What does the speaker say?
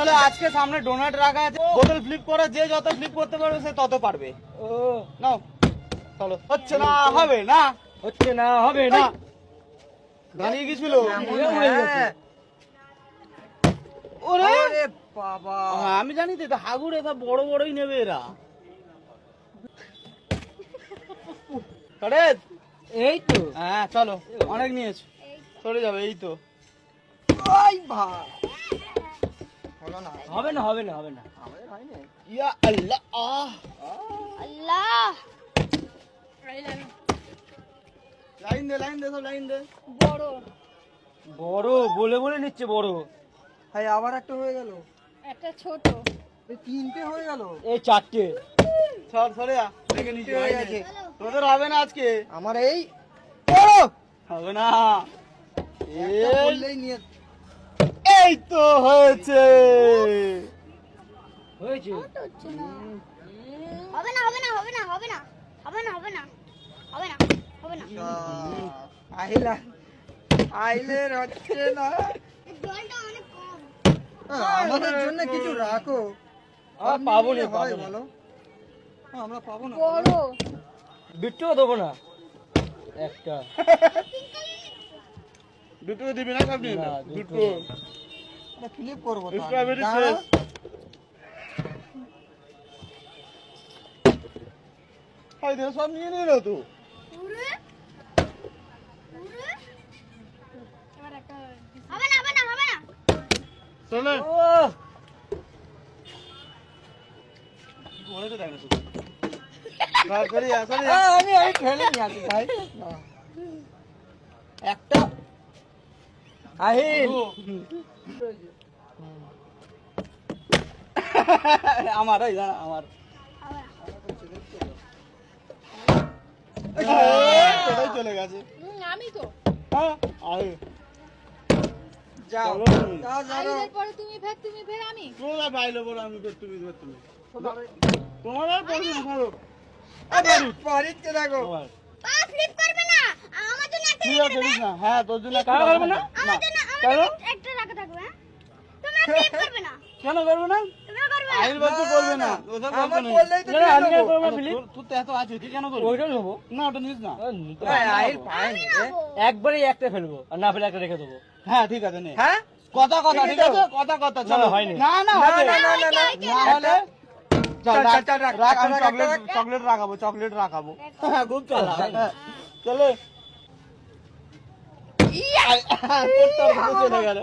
আসলে আজকে সামনে ডোনাট রাখা আছে, বোতল ফ্লিপ করে যে যত ফ্লিপ করতে পারবে সে তত পারবে। ও নাও চলো। হচ্ছে না, হবে না, হচ্ছে না, হবে না। দাঁড়িয়ে গেছিল। হ্যাঁ। ওরে ওরে বাবা, আমি জানি তো, এটা হাগুর, এটা বড় বড়ই নেবে এরা। আরে এই তো। হ্যাঁ চলো, অনেক নিয়েছো, সরে যাবে। এই তো ওই ভাই, হলো না, হবে না, হবে না, হবে না। আমাদের হয়নি। ইয়া আল্লাহ, আহ আল্লাহ লাইন দে, লাইন দে, সব লাইন দে। বড় বড় বলে বলে নিচ্ছে বড়। ভাই আবার একটা হয়ে গেল, একটা ছোট এই তিনটে হয়ে গেল, এই চারটে। সর সরে যা, দেখে নিচে হয়ে হয়ে গেছে। গেছে। তোদের হবে না আজকে, আমার এই হবে না। একটা এই বললেই নিয়ে এই তো হয়েছে। হয়েছে। হচ্ছে না। হবে না, হবে না, হবে না, হবে না, হবে না, হবে না, হবে না, হবে না। আইলা আইলের হচ্ছে না। এই জলটা অনেক কম। আমাদের জন্য কিছু রাখো। আমরা পাবো না, পাবো না। বলো। আমরা পাবো না। বড় বিট্টুও দেবো না একটা। দুটো দিবি না, সব নিয়ে না, নাও। দুটো। দুটো আমরা ক্লিপ করবো তো। স্ট্রবেরি দাঁড়াও। শেষ। হাই দে, সব নিয়ে নিল তো। পুরো পুরো এবার একটা হবে না, হবে না, হবে না। চলে ও, মনে তো দেখ না শুধু। সর সরে যা, সরে যা। আমি ফেলে নিয়ে আসি ভাই। একটা আহিল। আমার এই দাঁড়া, আমার হবে না। সেটাই চলে গেছে। আমি তো হ্যাঁ আরে যাও চলো। যাও যাও। আইলের পরে তুমি ফের আমি। তোরা বাইলে বলো, আমি বের, তুমি বের, তুমি তোমার আর পড়বে না, ধরো। পারিতে দেখো। তোমার। পা ফ্লিপ করবে না, আমার জন্য একটা ঠিক আছে, দিস না। হ্যাঁ তোর জন্য একটা কারো করবে না? আমার জন্য কেন? একটা রাখা থাকবে। হ্যাঁ তোমরা ফ্লিপ করবে না, কেন করবে না? তোমরা করবে না। আইল বলতে করবে না, ওসব আমার করবে না। বললেই তো না, না, আমি দিয়ে কেন দেবো। করবো, ফিলিপ? তোর তো এত আছে, তুই কেন করবি? ওইটা নেবো। না, ওটা নিস না। আহিল পায়নি রে। একবারই একটা ফেলবো, আর না ফেলে একটা রেখে দেবো। হ্যাঁ ঠিক আছে, নে। হ্যাঁ কথা কথা, ঠিক ঠিক আছে আছে, কথা কথা, চলো। না, হয়নি। না না, না হবে। না না না না না হলে চল, চল, রাখ, চল, রাখ, রাখ, আমি রাখ, চকলেট রাখ, রাখ। চকলেট রাখাবো, চকলেট রাখাবো। হ্যাঁ, খুব চালা। হ্যাঁ, চলে। তোর তো চলে গেল।